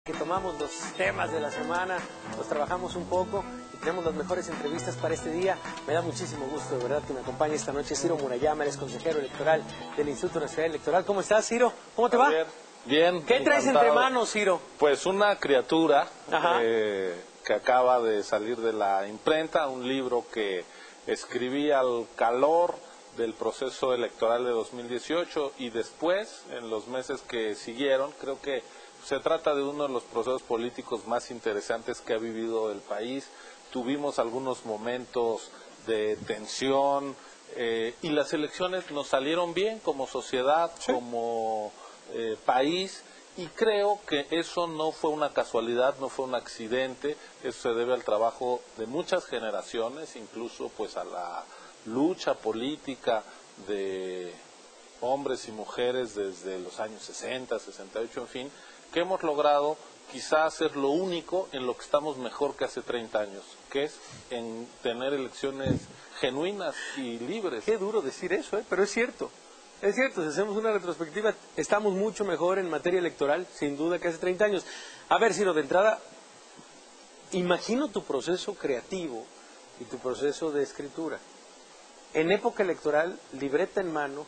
Que tomamos los temas de la semana, los trabajamos un poco y tenemos las mejores entrevistas para este día. Me da muchísimo gusto, de verdad, que me acompañe esta noche Ciro Murayama, él es consejero electoral del Instituto Nacional Electoral. ¿Cómo estás, Ciro? ¿Cómo te va? Bien. ¿Qué traes entre manos, Ciro? Pues una criatura que acaba de salir de la imprenta, un libro que escribí al calor del proceso electoral de 2018 y después, en los meses que siguieron. Creo que se trata de uno de los procesos políticos más interesantes que ha vivido el país. Tuvimos algunos momentos de tensión y las elecciones nos salieron bien como sociedad, como país, y creo que eso no fue una casualidad, no fue un accidente. Eso se debe al trabajo de muchas generaciones, incluso pues a la lucha política de hombres y mujeres desde los años 60, 68, en fin, que hemos logrado quizás ser lo único en lo que estamos mejor que hace 30 años, que es en tener elecciones genuinas y libres. Qué duro decir eso, pero es cierto. Es cierto, si hacemos una retrospectiva, estamos mucho mejor en materia electoral, sin duda, que hace 30 años. A ver, Ciro, de entrada, imagino tu proceso creativo y tu proceso de escritura. En época electoral, libreta en mano,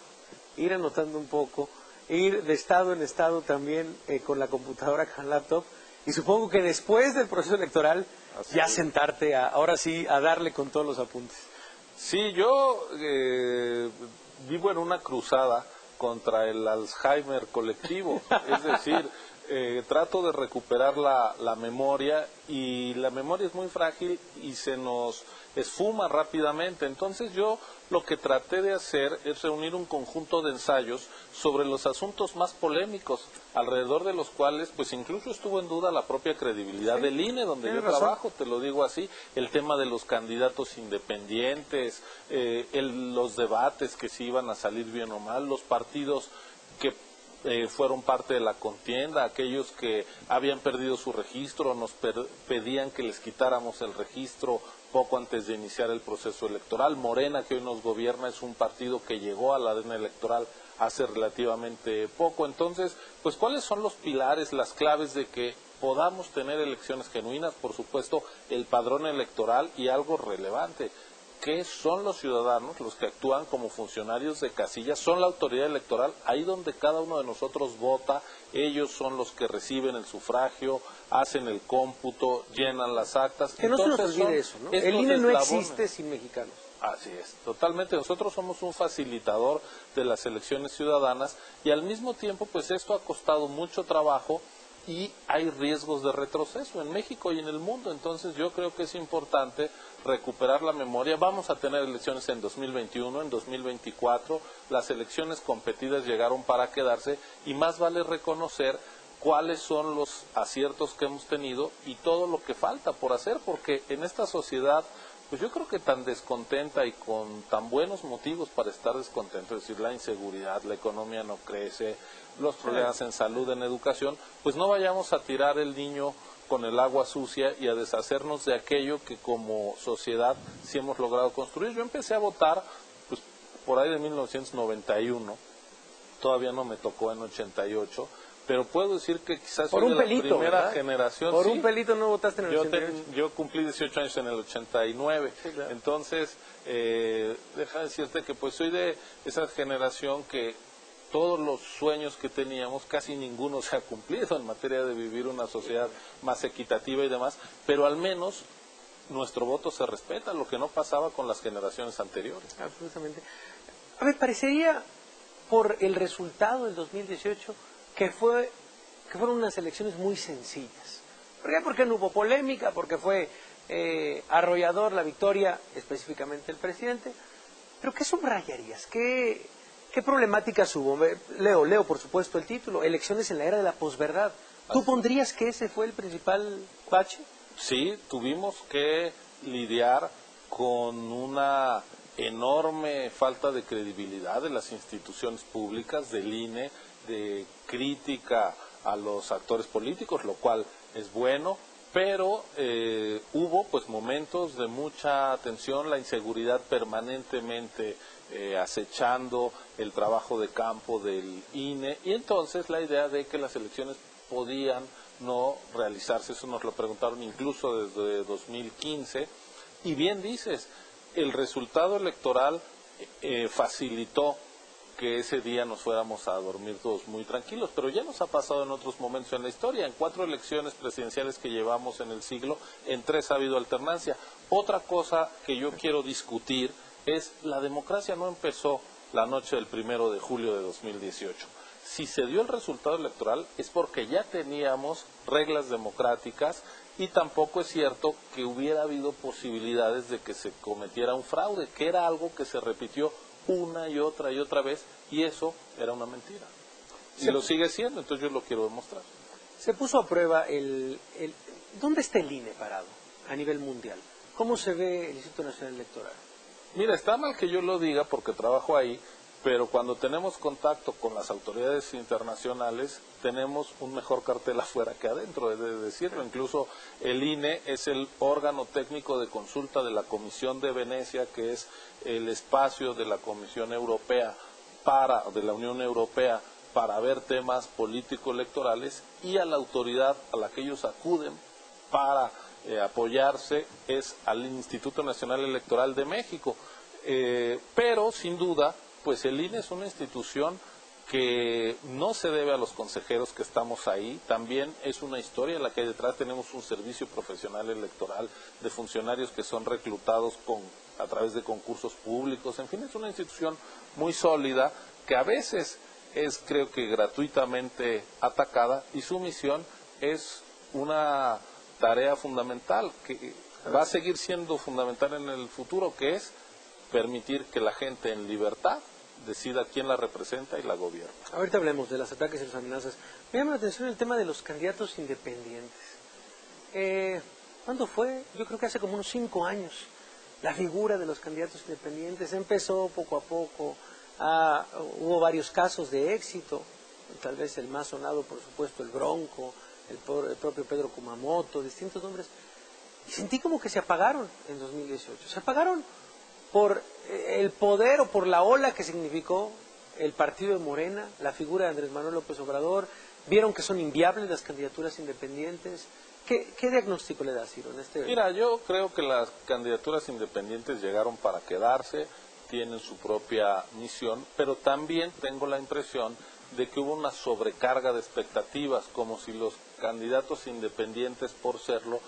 ir anotando un poco, ir de estado en estado también con la computadora, con laptop, y supongo que después del proceso electoral ya sentarte ahora sí a darle con todos los apuntes. Sí, yo vivo en una cruzada contra el Alzheimer colectivo, es decir, trato de recuperar la memoria, y la memoria es muy frágil y se nos esfuma rápidamente. Entonces yo lo que traté de hacer es reunir un conjunto de ensayos sobre los asuntos más polémicos, alrededor de los cuales pues incluso estuvo en duda la propia credibilidad del INE, donde yo trabajo, te lo digo así, el tema de los candidatos independientes, los debates que si iban a salir bien o mal, los partidos que fueron parte de la contienda, aquellos que habían perdido su registro, nos pedían que les quitáramos el registro poco antes de iniciar el proceso electoral. Morena, que hoy nos gobierna, es un partido que llegó a la arena electoral hace relativamente poco. Entonces, pues, ¿cuáles son los pilares, las claves de que podamos tener elecciones genuinas? Por supuesto, el padrón electoral, y algo relevante, que son los ciudadanos los que actúan como funcionarios de casilla, son la autoridad electoral, ahí donde cada uno de nosotros vota. Ellos son los que reciben el sufragio, hacen el cómputo, llenan las actas. Que no se nos olvide eso, ¿no? El INE no existe sin mexicanos. Así es, totalmente. Nosotros somos un facilitador de las elecciones ciudadanas, y al mismo tiempo pues esto ha costado mucho trabajo y hay riesgos de retroceso en México y en el mundo. Entonces yo creo que es importante recuperar la memoria. Vamos a tener elecciones en 2021, en 2024, las elecciones competidas llegaron para quedarse, y más vale reconocer cuáles son los aciertos que hemos tenido y todo lo que falta por hacer, porque en esta sociedad, pues yo creo que tan descontenta y con tan buenos motivos para estar descontento, es decir, la inseguridad, la economía no crece, los problemas en salud, en educación, pues no vayamos a tirar el niño con el agua sucia y a deshacernos de aquello que como sociedad sí hemos logrado construir. Yo empecé a votar pues por ahí de 1991, todavía no me tocó en 88, pero puedo decir que quizás soy de la primera generación. Por un pelito no votaste en el 88. Yo cumplí 18 años en el 89, sí, claro. Entonces, deja decirte que pues soy de esa generación que todos los sueños que teníamos, casi ninguno se ha cumplido en materia de vivir una sociedad más equitativa y demás, pero al menos nuestro voto se respeta, lo que no pasaba con las generaciones anteriores. Absolutamente. A ver, parecería, por el resultado del 2018, que fueron unas elecciones muy sencillas. ¿Por qué? Porque no hubo polémica, porque fue arrollador la victoria, específicamente el presidente. Pero ¿qué subrayarías? ¿Qué problemáticas hubo? Leo por supuesto el título, elecciones en la era de la posverdad. ¿Tú pondrías que ese fue el principal bache? Sí, tuvimos que lidiar con una enorme falta de credibilidad de las instituciones públicas, del INE, de crítica a los actores políticos, lo cual es bueno, pero hubo pues momentos de mucha tensión, la inseguridad permanentemente acechando el trabajo de campo del INE, y entonces la idea de que las elecciones podían no realizarse. Eso nos lo preguntaron incluso desde 2015. Y bien dices, el resultado electoral facilitó que ese día nos fuéramos a dormir todos muy tranquilos, pero ya nos ha pasado en otros momentos en la historia. En 4 elecciones presidenciales que llevamos en el siglo, en 3 ha habido alternancia. Otra cosa que yo quiero discutir es, la democracia no empezó la noche del 1 de julio de 2018. Si se dio el resultado electoral es porque ya teníamos reglas democráticas, y tampoco es cierto que hubiera habido posibilidades de que se cometiera un fraude, que era algo que se repitió una y otra vez, y eso era una mentira. Y lo sigue siendo, entonces yo lo quiero demostrar. Se puso a prueba ¿dónde está el INE parado a nivel mundial? ¿Cómo se ve el Instituto Nacional Electoral? Mira, está mal que yo lo diga porque trabajo ahí, pero cuando tenemos contacto con las autoridades internacionales, tenemos un mejor cartel afuera que adentro, he de decirlo. Incluso el INE es el órgano técnico de consulta de la Comisión de Venecia, que es el espacio de la Comisión Europea de la Unión Europea para ver temas político-electorales, y a la autoridad a la que ellos acuden para apoyarse es al Instituto Nacional Electoral de México. Pero sin duda, pues el INE es una institución que no se debe a los consejeros que estamos ahí, también es una historia la que hay detrás. Tenemos un servicio profesional electoral de funcionarios que son reclutados a través de concursos públicos, en fin, es una institución muy sólida que a veces es, creo que, gratuitamente atacada, y su misión es una tarea fundamental, que va a seguir siendo fundamental en el futuro, que es permitir que la gente en libertad decida quién la representa y la gobierna. Ahorita hablemos de los ataques y las amenazas. Me llama la atención el tema de los candidatos independientes. ¿Cuándo fue? Yo creo que hace como unos 5 años. La figura de los candidatos independientes empezó poco a poco. Hubo varios casos de éxito. Tal vez el más sonado, por supuesto, el Bronco, el propio Pedro Kumamoto, distintos nombres. Y sentí como que se apagaron en 2018. Se apagaron por el poder o por la ola que significó el partido de Morena, la figura de Andrés Manuel López Obrador. Vieron que son inviables las candidaturas independientes. ¿Qué diagnóstico le da, Ciro, en este? Mira, yo creo que las candidaturas independientes llegaron para quedarse, tienen su propia misión, pero también tengo la impresión de que hubo una sobrecarga de expectativas, como si los candidatos independientes, por serlo,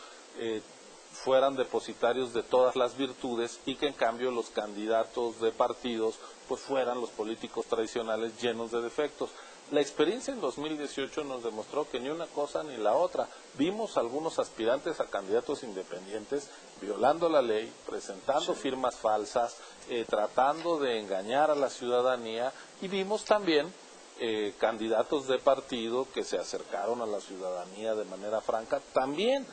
fueran depositarios de todas las virtudes, y que en cambio los candidatos de partidos pues fueran los políticos tradicionales llenos de defectos. La experiencia en 2018 nos demostró que ni una cosa ni la otra. Vimos algunos aspirantes a candidatos independientes violando la ley, presentando firmas falsas, tratando de engañar a la ciudadanía, y vimos también candidatos de partido que se acercaron a la ciudadanía de manera franca, también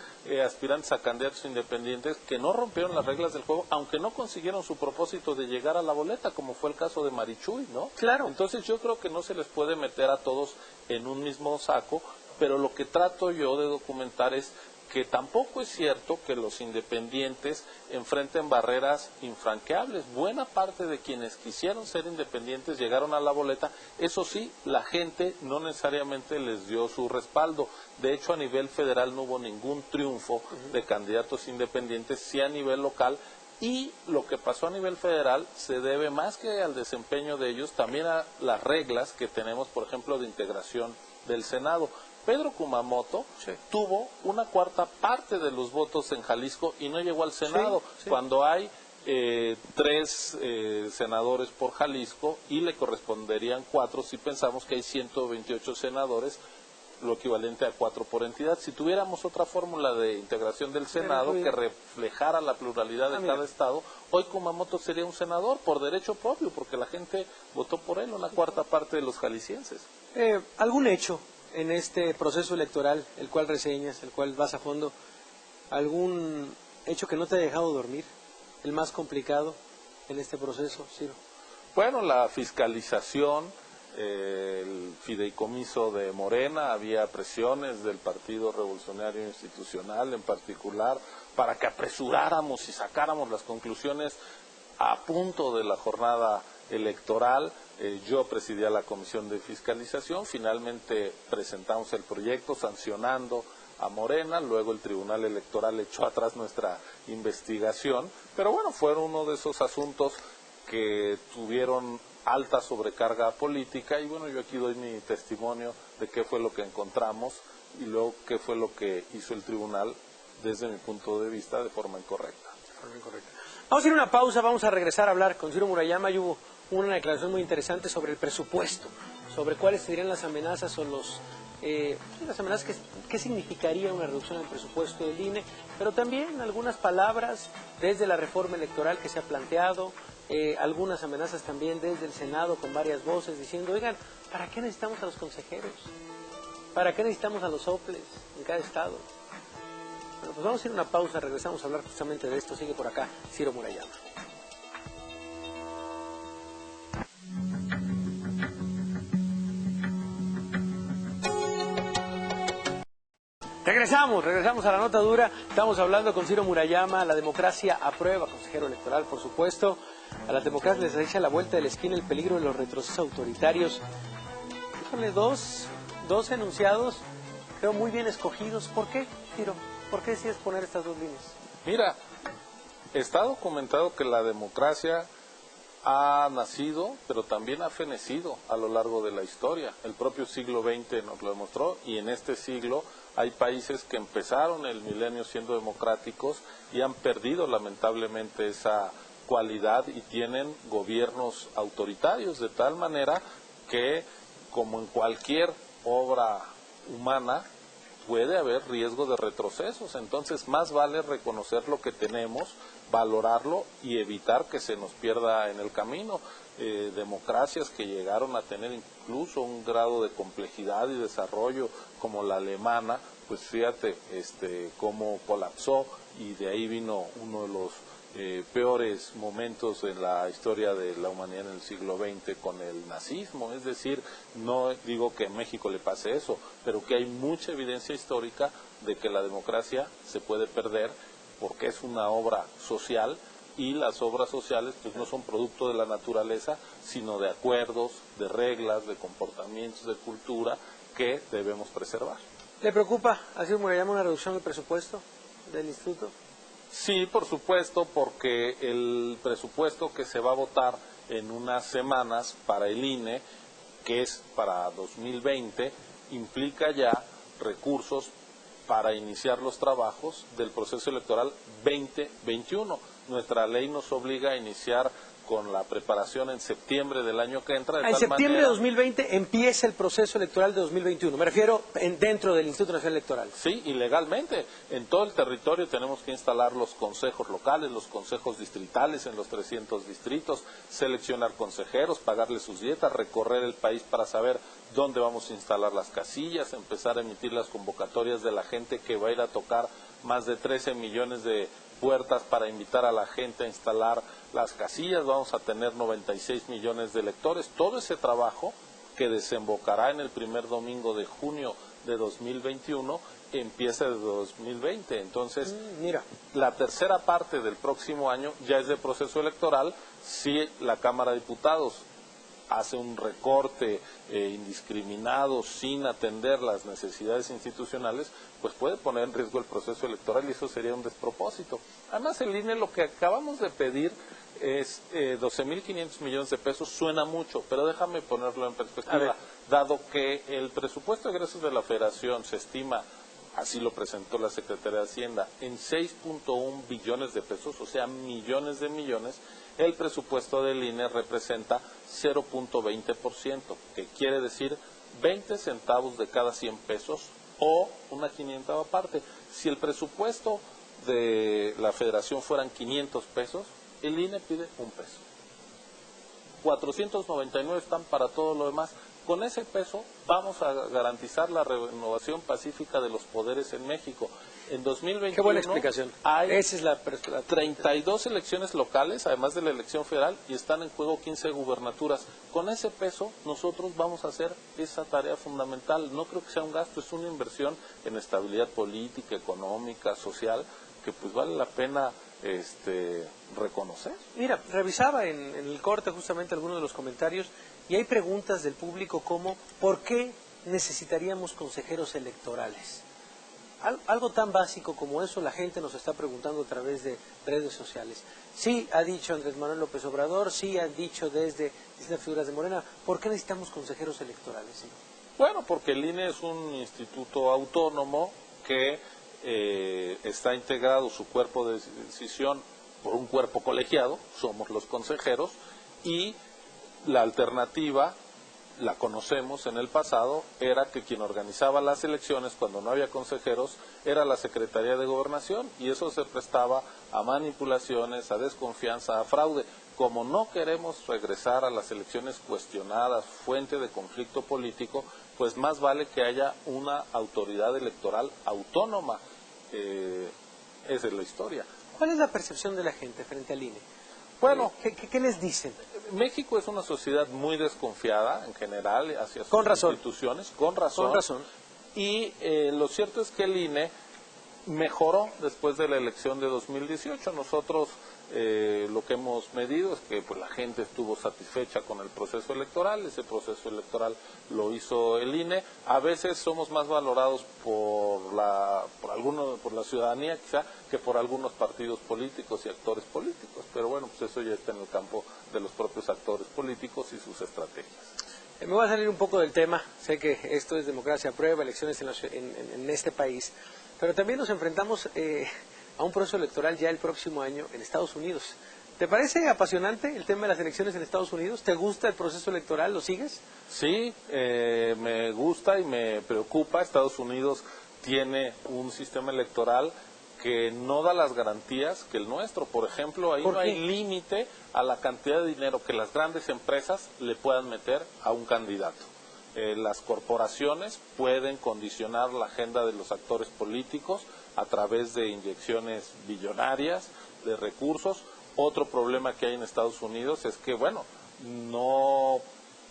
aspirantes a candidatos independientes que no rompieron las reglas del juego, aunque no consiguieron su propósito de llegar a la boleta, como fue el caso de Marichuy, ¿no? Claro. Entonces yo creo que no se les puede meter a todos en un mismo saco, pero lo que trato yo de documentar es que tampoco es cierto que los independientes enfrenten barreras infranqueables. Buena parte de quienes quisieron ser independientes llegaron a la boleta. Eso sí, la gente no necesariamente les dio su respaldo. De hecho, a nivel federal no hubo ningún triunfo de candidatos independientes, sí a nivel local. Y lo que pasó a nivel federal se debe más que al desempeño de ellos, también a las reglas que tenemos, por ejemplo, de integración del Senado. Pedro Kumamoto tuvo 1/4 parte de los votos en Jalisco y no llegó al Senado, cuando hay 3 senadores por Jalisco, y le corresponderían 4 si pensamos que hay 128 senadores, lo equivalente a 4 por entidad. Si tuviéramos otra fórmula de integración del Senado que reflejara la pluralidad de cada estado, hoy Kumamoto sería un senador por derecho propio, porque la gente votó por él, 1/4 parte de los jaliscienses. ¿Algún hecho en este proceso electoral, el cual reseñas, el cual vas a fondo, algún hecho que no te ha dejado dormir, el más complicado en este proceso, Ciro? Bueno, la fiscalización, el fideicomiso de Morena, había presiones del Partido Revolucionario Institucional en particular para que apresuráramos y sacáramos las conclusiones a punto de la jornada Electoral, yo presidía la Comisión de Fiscalización, finalmente presentamos el proyecto sancionando a Morena, luego el Tribunal Electoral echó atrás nuestra investigación, pero bueno, fueron uno de esos asuntos que tuvieron alta sobrecarga política y bueno, yo aquí doy mi testimonio de qué fue lo que encontramos y luego qué fue lo que hizo el tribunal desde mi punto de vista de forma incorrecta. Vamos a ir a una pausa, vamos a regresar a hablar con Ciro Murayama y hubo una declaración muy interesante sobre el presupuesto, sobre cuáles serían las amenazas o las amenazas, qué significaría una reducción del presupuesto del INE, pero también algunas palabras desde la reforma electoral que se ha planteado, algunas amenazas también desde el Senado con varias voces diciendo, oigan, ¿para qué necesitamos a los consejeros? ¿Para qué necesitamos a los soples en cada estado? Bueno, pues vamos a ir a una pausa, regresamos a hablar justamente de esto. Sigue por acá Ciro Murayama. Regresamos a la nota dura. Estamos hablando con Ciro Murayama. La democracia aprueba, consejero electoral, por supuesto. A la democracia les echa la vuelta de la esquina el peligro de los retrocesos autoritarios. Híjole, dos enunciados, creo muy bien escogidos. ¿Por qué, Ciro? ¿Por qué decides poner estas dos líneas? Mira, está documentado que la democracia ha nacido, pero también ha fenecido a lo largo de la historia. El propio siglo XX nos lo demostró y en este siglo hay países que empezaron el milenio siendo democráticos y han perdido lamentablemente esa cualidad y tienen gobiernos autoritarios, de tal manera que, como en cualquier obra humana, puede haber riesgo de retrocesos. Entonces, más vale reconocer lo que tenemos, valorarlo y evitar que se nos pierda en el camino. Democracias que llegaron a tener incluso un grado de complejidad y desarrollo como la alemana, pues fíjate cómo colapsó y de ahí vino uno de los peores momentos en la historia de la humanidad en el siglo XX con el nazismo. Es decir, no digo que en México le pase eso, pero que hay mucha evidencia histórica de que la democracia se puede perder porque es una obra social y las obras sociales pues no son producto de la naturaleza, sino de acuerdos, de reglas, de comportamientos, de cultura que debemos preservar. ¿Le preocupa, así como le llama, una reducción del presupuesto del instituto? Sí, por supuesto, porque el presupuesto que se va a votar en unas semanas para el INE, que es para 2020, implica ya recursos para iniciar los trabajos del proceso electoral 2021. Nuestra ley nos obliga a iniciar con la preparación en septiembre del año que entra. En septiembre de 2020 empieza el proceso electoral de 2021. Me refiero dentro del Instituto Nacional Electoral. Sí, y legalmente. En todo el territorio tenemos que instalar los consejos locales, los consejos distritales en los 300 distritos, seleccionar consejeros, pagarles sus dietas, recorrer el país para saber dónde vamos a instalar las casillas, empezar a emitir las convocatorias de la gente que va a ir a tocar más de 13 millones de puertas para invitar a la gente a instalar las casillas. Vamos a tener 96 millones de electores. Todo ese trabajo que desembocará en el primer domingo de junio de 2021 empieza desde 2020. Entonces, mira, la tercera parte del próximo año ya es de proceso electoral. Si la Cámara de Diputados hace un recorte indiscriminado sin atender las necesidades institucionales, pues puede poner en riesgo el proceso electoral y eso sería un despropósito. Además, el INE, lo que acabamos de pedir es 12.500 millones de pesos. Suena mucho, pero déjame ponerlo en perspectiva. Dado que el presupuesto de egresos de la Federación se estima, así lo presentó la Secretaría de Hacienda, en 6.1 billones de pesos, o sea, millones de millones, el presupuesto del INE representa 0.20%, que quiere decir 20 centavos de cada 100 pesos o una 500ava parte. Si el presupuesto de la Federación fueran 500 pesos, el INE pide un peso. 499 están para todo lo demás. Con ese peso vamos a garantizar la renovación pacífica de los poderes en México. En 2021 qué buena explicación. Esa es la 32 elecciones locales, además de la elección federal, y están en juego 15 gubernaturas. Con ese peso nosotros vamos a hacer esa tarea fundamental. No creo que sea un gasto, es una inversión en estabilidad política, económica, social, que pues vale la pena reconocer. Mira, revisaba en el corte justamente algunos de los comentarios y hay preguntas del público como ¿por qué necesitaríamos consejeros electorales? Algo tan básico como eso la gente nos está preguntando a través de redes sociales. Sí ha dicho Andrés Manuel López Obrador, sí han dicho desde distintas figuras de Morena, ¿por qué necesitamos consejeros electorales? ¿Sí? Bueno, porque el INE es un instituto autónomo que está integrado su cuerpo de decisión por un cuerpo colegiado, somos los consejeros, y la alternativa, la conocemos en el pasado, era que quien organizaba las elecciones cuando no había consejeros era la Secretaría de Gobernación, y eso se prestaba a manipulaciones, a desconfianza, a fraude. Como no queremos regresar a las elecciones cuestionadas, fuente de conflicto político, pues más vale que haya una autoridad electoral autónoma. Esa es la historia. ¿Cuál es la percepción de la gente frente al INE? Bueno, ¿Qué les dicen? México es una sociedad muy desconfiada en general hacia sus Con razón. instituciones, con razón. Con razón. Y lo cierto es que el INE mejoró después de la elección de 2018. Nosotros lo que hemos medido es que pues, la gente estuvo satisfecha con el proceso electoral. Ese proceso electoral lo hizo el INE. A veces somos más valorados por la ciudadanía quizá que por algunos partidos políticos y actores políticos. Pero bueno, pues eso ya está en el campo de los propios actores políticos y sus estrategias. Me voy a salir un poco del tema. Sé que esto es democracia a prueba, elecciones en este país. Pero también nos enfrentamos a un proceso electoral ya el próximo año en Estados Unidos. ¿Te parece apasionante el tema de las elecciones en Estados Unidos? ¿Te gusta el proceso electoral? ¿Lo sigues? Sí, me gusta y me preocupa. Estados Unidos tiene un sistema electoral que no da las garantías que el nuestro. Por ejemplo, ahí no hay límite a la cantidad de dinero que las grandes empresas le puedan meter a un candidato. Las corporaciones pueden condicionar la agenda de los actores políticos a través de inyecciones billonarias de recursos. Otro problema que hay en Estados Unidos es que, bueno, no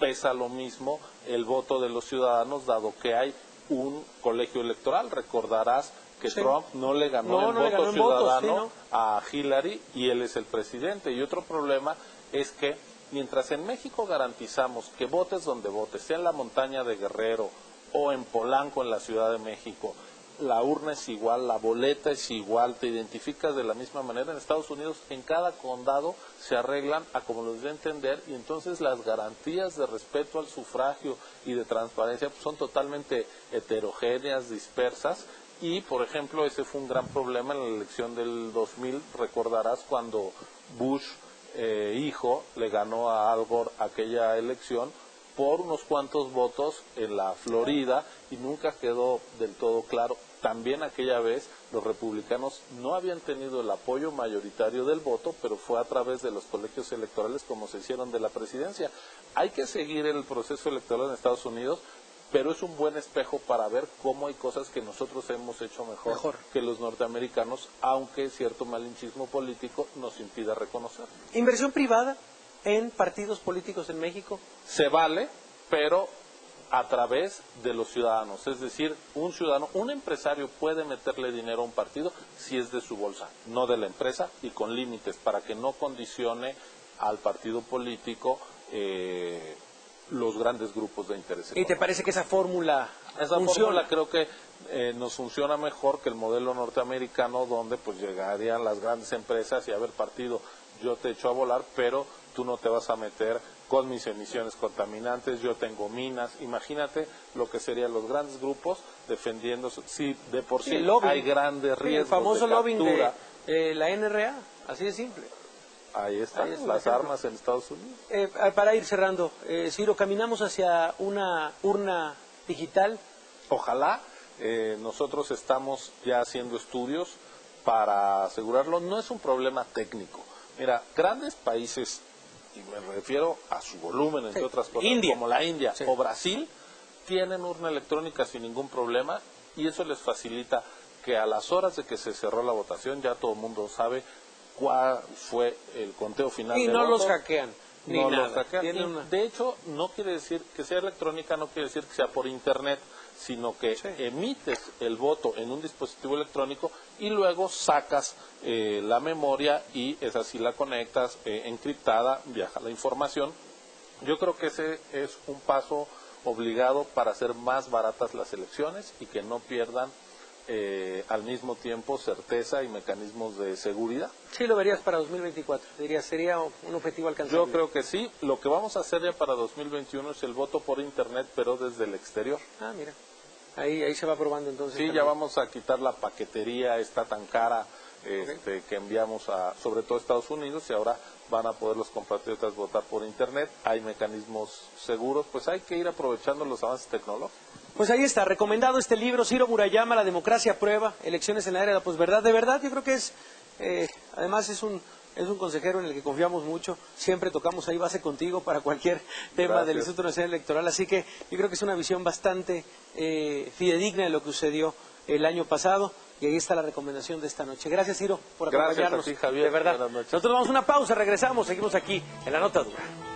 pesa lo mismo el voto de los ciudadanos, dado que hay un colegio electoral. Recordarás que sí. Trump no le ganó el voto ciudadano a Hillary y él es el presidente. Y otro problema es que mientras en México garantizamos que votes donde votes, sea en la montaña de Guerrero o en Polanco en la Ciudad de México, la urna es igual, la boleta es igual, te identificas de la misma manera. En Estados Unidos, en cada condado se arreglan a como los dé entender, y entonces las garantías de respeto al sufragio y de transparencia pues, son totalmente heterogéneas, dispersas. Y, por ejemplo, ese fue un gran problema en la elección del 2000, recordarás cuando Bush, hijo, le ganó a Al Gore aquella elección por unos cuantos votos en la Florida y nunca quedó del todo claro. También aquella vez los republicanos no habían tenido el apoyo mayoritario del voto, pero fue a través de los colegios electorales como se hicieron de la presidencia. Hay que seguir el proceso electoral en Estados Unidos, pero es un buen espejo para ver cómo hay cosas que nosotros hemos hecho mejor que los norteamericanos, aunque cierto malinchismo político nos impida reconocerlo. ¿Inversión privada en partidos políticos en México? Se vale, pero a través de los ciudadanos, es decir, un empresario puede meterle dinero a un partido si es de su bolsa, no de la empresa, y con límites para que no condicione al partido político los grandes grupos de interés económico. ¿Y te parece que esa fórmula funciona? Fórmula creo que nos funciona mejor que el modelo norteamericano, donde pues llegarían las grandes empresas y a ver, partido, yo te echo a volar, pero tú no te vas a meter con mis emisiones contaminantes, yo tengo minas. Imagínate lo que serían los grandes grupos defendiendo, si de por sí hay grandes riesgos. El famoso de lobbying de la NRA, así de simple. Ahí están las armas en Estados Unidos. Para ir cerrando, Ciro, ¿caminamos hacia una urna digital? Ojalá. Nosotros estamos ya haciendo estudios para asegurarlo. No es un problema técnico. Mira, grandes países, y me refiero a su volumen, entre otras cosas, como la India o Brasil, tienen urna electrónica sin ningún problema, y eso les facilita que a las horas de que se cerró la votación ya todo el mundo sabe cuál fue el conteo final y de no votos. Los hackean, Los hackean. De hecho, no quiere decir que sea electrónica, no quiere decir que sea por internet, sino que Sí. emites el voto en un dispositivo electrónico y luego sacas la memoria y esa sí la conectas encriptada, viaja la información. Yo creo que ese es un paso obligado para hacer más baratas las elecciones y que no pierdan al mismo tiempo certeza y mecanismos de seguridad. Sí, lo verías para 2024. Dirías, sería un objetivo alcanzable. Yo creo que sí. Lo que vamos a hacer ya para 2021 es el voto por Internet, pero desde el exterior. Ah, mira. Ahí se va probando entonces. Sí, también. ya vamos a quitar la paquetería, está tan cara que enviamos sobre todo a Estados Unidos, y ahora van a poder los compatriotas votar por Internet. Hay mecanismos seguros, pues hay que ir aprovechando los avances tecnológicos. Pues ahí está, recomendado este libro, Ciro Murayama, La democracia a prueba, elecciones en la era de la posverdad. De verdad, yo creo que además es un consejero en el que confiamos mucho. Siempre tocamos ahí base contigo para cualquier tema Gracias. del Instituto Nacional Electoral. Así que yo creo que es una visión bastante fidedigna de lo que sucedió el año pasado. Y ahí está la recomendación de esta noche. Gracias, Ciro, por Gracias acompañarnos. a ti, Javier. De verdad. Buenas noches. Nosotros vamos a una pausa, regresamos, seguimos aquí en La Nota Dura.